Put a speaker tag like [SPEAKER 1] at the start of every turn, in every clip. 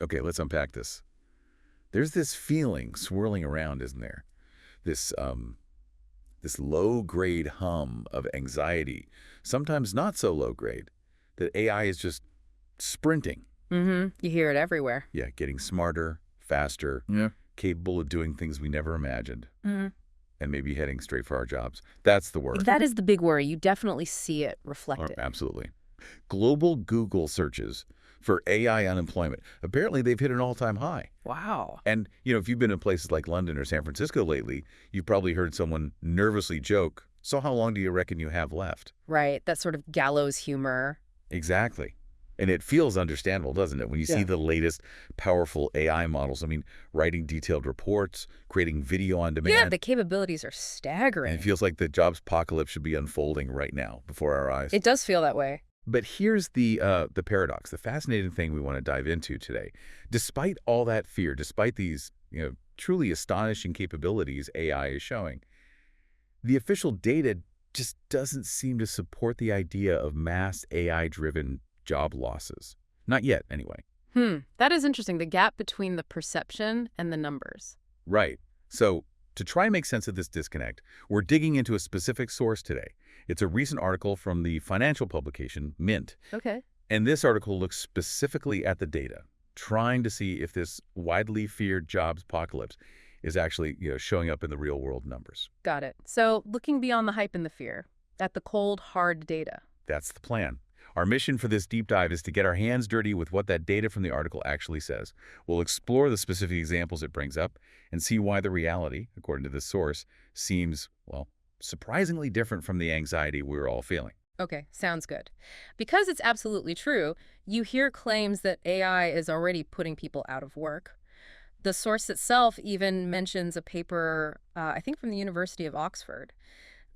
[SPEAKER 1] Okay, let's unpack this. There's this feeling swirling around, isn't there? This, this low-grade hum of anxiety, sometimes not so low-grade, that AI is just sprinting.
[SPEAKER 2] You hear it everywhere.
[SPEAKER 1] Yeah, getting smarter, faster,
[SPEAKER 3] Yeah.
[SPEAKER 1] capable of doing things we never imagined,
[SPEAKER 2] Mhm.
[SPEAKER 1] and maybe heading straight for our jobs. That's the worry.
[SPEAKER 2] That is the big worry. You definitely see it reflected.
[SPEAKER 1] Absolutely. Global Google searches for AI unemployment, apparently they've hit an all-time high.
[SPEAKER 2] Wow.
[SPEAKER 1] And, if you've been in places like London or San Francisco lately, you've probably heard someone nervously joke, "So how long do you reckon you have left?"
[SPEAKER 2] Right. That sort of gallows humor.
[SPEAKER 1] Exactly. And it feels understandable, doesn't it? When you see the latest powerful AI models, writing detailed reports, creating video on demand.
[SPEAKER 2] Yeah, the capabilities are staggering.
[SPEAKER 1] And it feels like the jobs apocalypse should be unfolding right now before our eyes.
[SPEAKER 2] It does feel that way.
[SPEAKER 1] But here's the paradox, the fascinating thing we want to dive into today. Despite all that fear, despite these truly astonishing capabilities AI is showing, the official data just doesn't seem to support the idea of mass AI-driven job losses. Not yet, anyway.
[SPEAKER 2] That is interesting, the gap between the perception and the numbers.
[SPEAKER 1] Right. So to try and make sense of this disconnect, we're digging into a specific source today. It's a recent article from the financial publication Mint.
[SPEAKER 2] Okay.
[SPEAKER 1] And this article looks specifically at the data, trying to see if this widely feared jobs apocalypse is actually showing up in the real-world numbers.
[SPEAKER 2] Got it. So looking beyond the hype and the fear, at the cold, hard data.
[SPEAKER 1] That's the plan. Our mission for this deep dive is to get our hands dirty with what that data from the article actually says. We'll explore the specific examples it brings up and see why the reality, according to this source, seems, well, surprisingly different from the anxiety we're all feeling.
[SPEAKER 2] Okay, sounds good. Because it's absolutely true, you hear claims that AI is already putting people out of work. The source itself even mentions a paper, I think from the University of Oxford,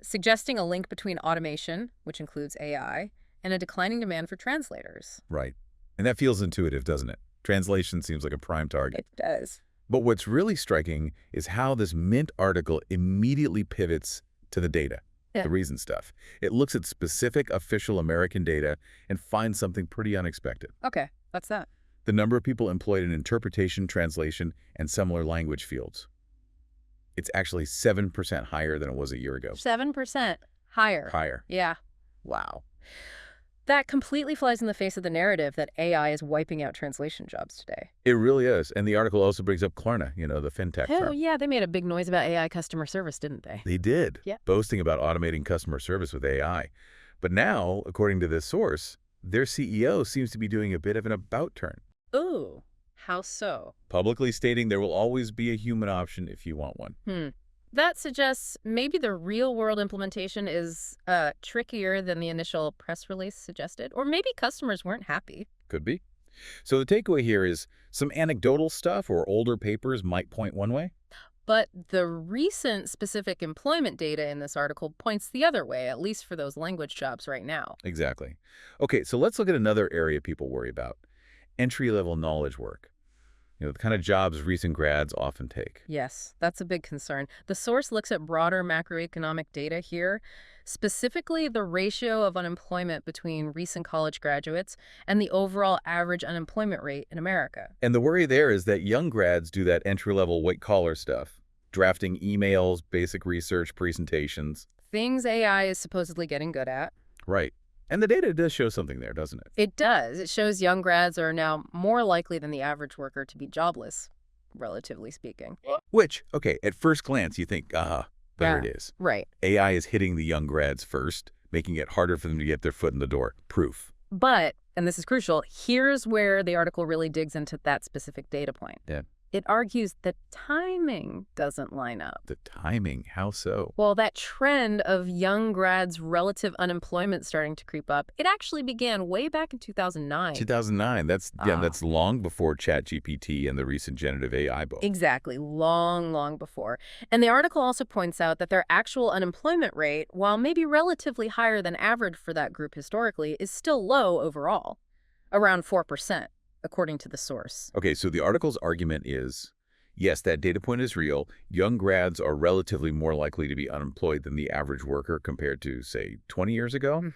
[SPEAKER 2] suggesting a link between automation, which includes AI, and a declining demand for translators.
[SPEAKER 1] Right. And that feels intuitive, doesn't it? Translation seems like a prime target.
[SPEAKER 2] It does.
[SPEAKER 1] But what's really striking is how this Mint article immediately pivots to the data, the reason stuff. It looks at specific official American data and finds something pretty unexpected.
[SPEAKER 2] Okay, what's that?
[SPEAKER 1] The number of people employed in interpretation, translation, and similar language fields. It's actually 7% higher than it was a year ago.
[SPEAKER 2] 7% higher.
[SPEAKER 1] Higher.
[SPEAKER 2] Yeah. Wow. That completely flies in the face of the narrative that AI is wiping out translation jobs today.
[SPEAKER 1] It really is. And the article also brings up Klarna, the fintech
[SPEAKER 2] Oh,
[SPEAKER 1] firm.
[SPEAKER 2] yeah, they made a big noise about AI customer service, didn't they?
[SPEAKER 1] They did,
[SPEAKER 2] Yeah.
[SPEAKER 1] boasting about automating customer service with AI. But now, according to this source, their CEO seems to be doing a bit of an about-turn,
[SPEAKER 2] Ooh, how so?
[SPEAKER 1] publicly stating there will always be a human option if you want one.
[SPEAKER 2] That suggests maybe the real-world implementation is trickier than the initial press release suggested, or maybe customers weren't happy.
[SPEAKER 1] Could be. So the takeaway here is some anecdotal stuff or older papers might point one way.
[SPEAKER 2] But the recent specific employment data in this article points the other way, at least for those language jobs right now.
[SPEAKER 1] Exactly. Okay, so let's look at another area people worry about. Entry-level knowledge work. The kind of jobs recent grads often take.
[SPEAKER 2] Yes, that's a big concern. The source looks at broader macroeconomic data here, specifically the ratio of unemployment between recent college graduates and the overall average unemployment rate in America.
[SPEAKER 1] And the worry there is that young grads do that entry-level white-collar stuff, drafting emails, basic research, presentations.
[SPEAKER 2] Things AI is supposedly getting good at.
[SPEAKER 1] Right. And the data does show something there, doesn't it?
[SPEAKER 2] It does. It shows young grads are now more likely than the average worker to be jobless, relatively speaking.
[SPEAKER 1] Which, okay, at first glance, you think, there it is.
[SPEAKER 2] Right.
[SPEAKER 1] AI is hitting the young grads first, making it harder for them to get their foot in the door. Proof.
[SPEAKER 2] But, and this is crucial, here's where the article really digs into that specific data point.
[SPEAKER 1] Yeah.
[SPEAKER 2] It argues the timing doesn't line up.
[SPEAKER 1] The timing, how so?
[SPEAKER 2] Well, that trend of young grads' relative unemployment starting to creep up, it actually began way back in 2009.
[SPEAKER 1] 2009, that's long before ChatGPT and the recent generative AI boom.
[SPEAKER 2] Exactly, long, long before. And the article also points out that their actual unemployment rate, while maybe relatively higher than average for that group historically, is still low overall, around 4%. According to the source.
[SPEAKER 1] Okay, so the article's argument is, yes, that data point is real. Young grads are relatively more likely to be unemployed than the average worker compared to, say, 20 years ago.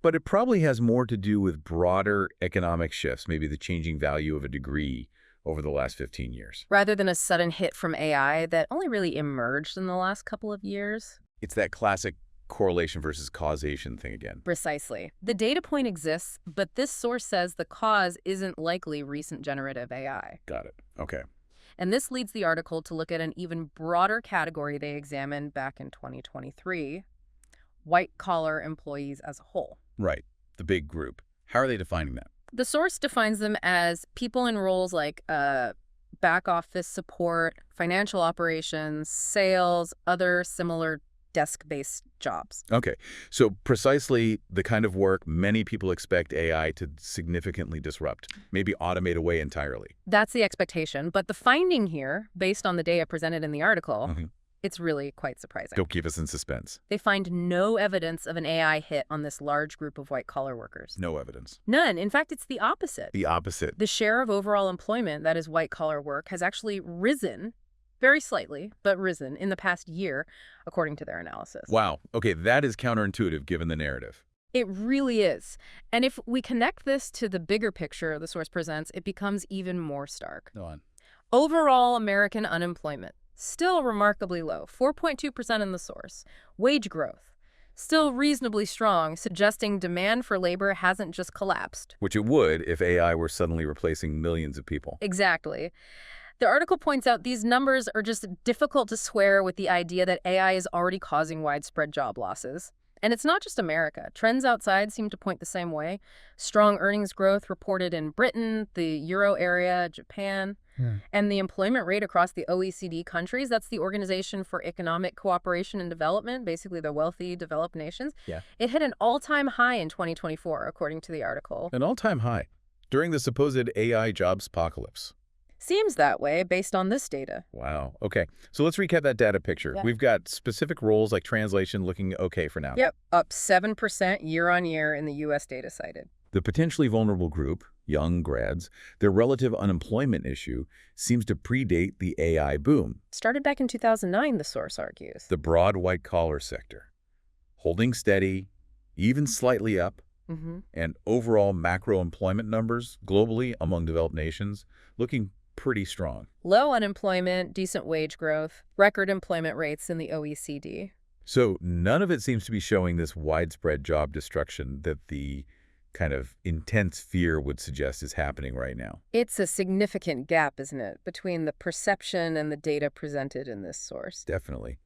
[SPEAKER 1] But it probably has more to do with broader economic shifts, maybe the changing value of a degree over the last 15 years.
[SPEAKER 2] Rather than a sudden hit from AI that only really emerged in the last couple of years.
[SPEAKER 1] It's that classic correlation versus causation thing again.
[SPEAKER 2] Precisely. The data point exists, but this source says the cause isn't likely recent generative AI.
[SPEAKER 1] Got it. Okay.
[SPEAKER 2] And this leads the article to look at an even broader category they examined back in 2023, white-collar employees as a whole.
[SPEAKER 1] Right. The big group. How are they defining that?
[SPEAKER 2] The source defines them as people in roles like back office support, financial operations, sales, other similar desk-based jobs.
[SPEAKER 1] Okay. So precisely the kind of work many people expect AI to significantly disrupt, maybe automate away entirely.
[SPEAKER 2] That's the expectation. But the finding here, based on the data presented in the article, it's really quite surprising.
[SPEAKER 1] Don't keep us in suspense.
[SPEAKER 2] They find no evidence of an AI hit on this large group of white-collar workers.
[SPEAKER 1] No evidence.
[SPEAKER 2] None. In fact, it's the opposite.
[SPEAKER 1] The opposite.
[SPEAKER 2] The share of overall employment that is white-collar work has actually risen, very slightly, but risen in the past year, according to their analysis.
[SPEAKER 1] Wow. Okay, that is counterintuitive given the narrative.
[SPEAKER 2] It really is. And if we connect this to the bigger picture the source presents, it becomes even more stark.
[SPEAKER 1] Go on.
[SPEAKER 2] Overall American unemployment, still remarkably low, 4.2% in the source. Wage growth, still reasonably strong, suggesting demand for labor hasn't just collapsed.
[SPEAKER 1] Which it would if AI were suddenly replacing millions of people.
[SPEAKER 2] Exactly. The article points out these numbers are just difficult to square with the idea that AI is already causing widespread job losses. And it's not just America. Trends outside seem to point the same way. Strong earnings growth reported in Britain, the Euro area, Japan, and the employment rate across the OECD countries. That's the Organization for Economic Cooperation and Development, basically the wealthy developed nations.
[SPEAKER 1] Yeah.
[SPEAKER 2] It hit an all-time high in 2024, according to the article.
[SPEAKER 1] An all-time high during the supposed AI jobs apocalypse.
[SPEAKER 2] Seems that way based on this data.
[SPEAKER 1] Wow. Okay. So let's recap that data picture.
[SPEAKER 2] Yeah.
[SPEAKER 1] We've got specific roles like translation looking okay for now.
[SPEAKER 2] Yep, up 7% year on year in the U.S. data cited.
[SPEAKER 1] The potentially vulnerable group, young grads, their relative unemployment issue seems to predate the AI boom.
[SPEAKER 2] Started back in 2009, the source argues.
[SPEAKER 1] The broad white-collar sector, holding steady, even slightly up, and overall macro employment numbers globally among developed nations looking pretty strong.
[SPEAKER 2] Low unemployment, decent wage growth, record employment rates in the OECD.
[SPEAKER 1] So none of it seems to be showing this widespread job destruction that the kind of intense fear would suggest is happening right now.
[SPEAKER 2] It's a significant gap, isn't it, between the perception and the data presented in this source?
[SPEAKER 1] Definitely.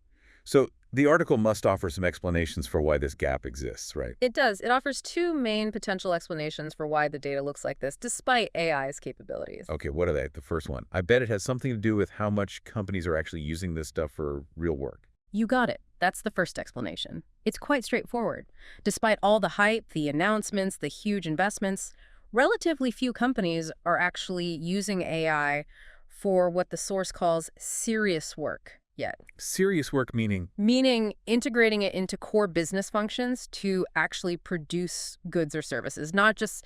[SPEAKER 1] So the article must offer some explanations for why this gap exists, right?
[SPEAKER 2] It does. It offers two main potential explanations for why the data looks like this, despite AI's capabilities.
[SPEAKER 1] Okay, what are they? The first one. I bet it has something to do with how much companies are actually using this stuff for real work.
[SPEAKER 2] You got it. That's the first explanation. It's quite straightforward. Despite all the hype, the announcements, the huge investments, relatively few companies are actually using AI for what the source calls serious work yet.
[SPEAKER 1] Serious work meaning?
[SPEAKER 2] Meaning integrating it into core business functions to actually produce goods or services, not just,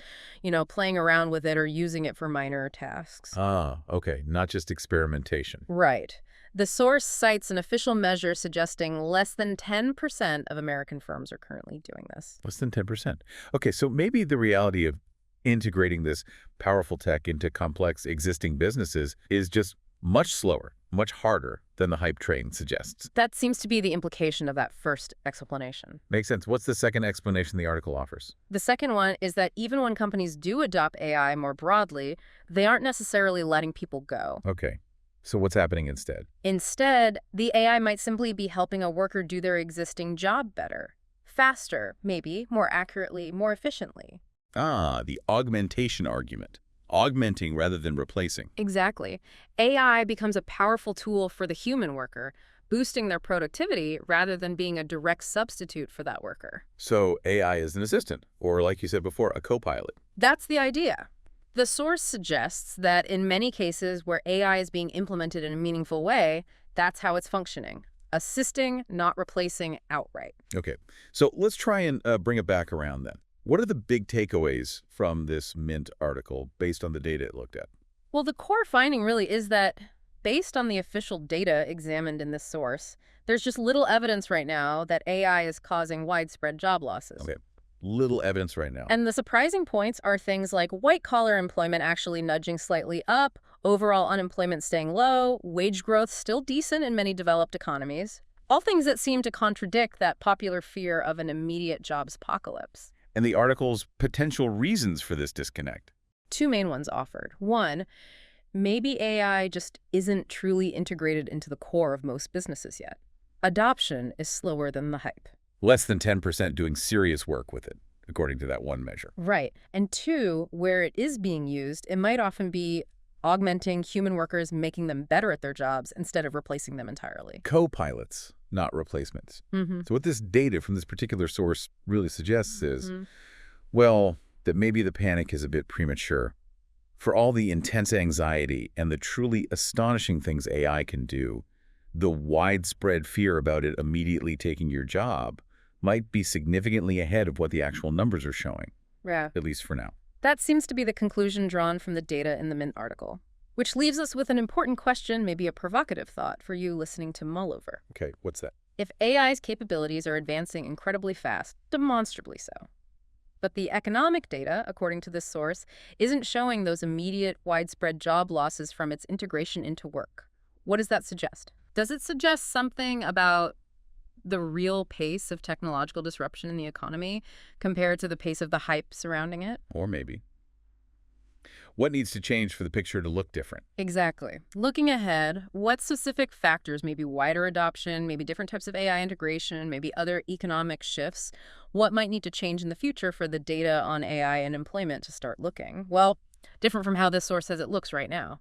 [SPEAKER 2] playing around with it or using it for minor tasks.
[SPEAKER 1] Ah, okay. Not just experimentation.
[SPEAKER 2] Right. The source cites an official measure suggesting less than 10% of American firms are currently doing this.
[SPEAKER 1] Less than 10%. Okay, so maybe the reality of integrating this powerful tech into complex existing businesses is just much slower, much harder than the hype train suggests.
[SPEAKER 2] That seems to be the implication of that first explanation.
[SPEAKER 1] Makes sense. What's the second explanation the article offers?
[SPEAKER 2] The second one is that even when companies do adopt AI more broadly, they aren't necessarily letting people go.
[SPEAKER 1] Okay. So what's happening instead?
[SPEAKER 2] Instead, the AI might simply be helping a worker do their existing job better, faster, maybe, more accurately, more efficiently.
[SPEAKER 1] Ah, the augmentation argument. Augmenting rather than replacing.
[SPEAKER 2] Exactly. AI becomes a powerful tool for the human worker, boosting their productivity rather than being a direct substitute for that worker.
[SPEAKER 1] So AI is an assistant, or like you said before, a co-pilot.
[SPEAKER 2] That's the idea. The source suggests that in many cases where AI is being implemented in a meaningful way, that's how it's functioning. Assisting, not replacing outright.
[SPEAKER 1] Okay, so let's try and bring it back around then. What are the big takeaways from this Mint article based on the data it looked at?
[SPEAKER 2] Well, the core finding really is that based on the official data examined in this source, there's just little evidence right now that AI is causing widespread job losses.
[SPEAKER 1] Okay, little evidence right now.
[SPEAKER 2] And the surprising points are things like white-collar employment actually nudging slightly up, Overall unemployment staying low, wage growth still decent in many developed economies. All things that seem to contradict that popular fear of an immediate jobs apocalypse.
[SPEAKER 1] And the article's potential reasons for this disconnect.
[SPEAKER 2] Two main ones offered. One, maybe AI just isn't truly integrated into the core of most businesses yet. Adoption is slower than the hype.
[SPEAKER 1] Less than 10% doing serious work with it, according to that one measure.
[SPEAKER 2] Right. And two, where it is being used, it might often be augmenting human workers, making them better at their jobs instead of replacing them entirely.
[SPEAKER 1] Co-pilots, not replacements.
[SPEAKER 2] Mm-hmm.
[SPEAKER 1] So what this data from this particular source really suggests is, well, that maybe the panic is a bit premature. For all the intense anxiety and the truly astonishing things AI can do, the widespread fear about it immediately taking your job might be significantly ahead of what the actual numbers are showing,
[SPEAKER 2] Yeah.
[SPEAKER 1] at least for now.
[SPEAKER 2] That seems to be the conclusion drawn from the data in the Mint article, which leaves us with an important question, maybe a provocative thought for you listening to mull over.
[SPEAKER 1] Okay, what's that?
[SPEAKER 2] If AI's capabilities are advancing incredibly fast, demonstrably so, but the economic data, according to this source, isn't showing those immediate, widespread job losses from its integration into work, what does that suggest? Does it suggest something about the real pace of technological disruption in the economy compared to the pace of the hype surrounding it?
[SPEAKER 1] Or maybe. What needs to change for the picture to look different?
[SPEAKER 2] Exactly. Looking ahead, what specific factors, maybe wider adoption, maybe different types of AI integration, maybe other economic shifts, what might need to change in the future for the data on AI and employment to start looking, well, different from how this source says it looks right now?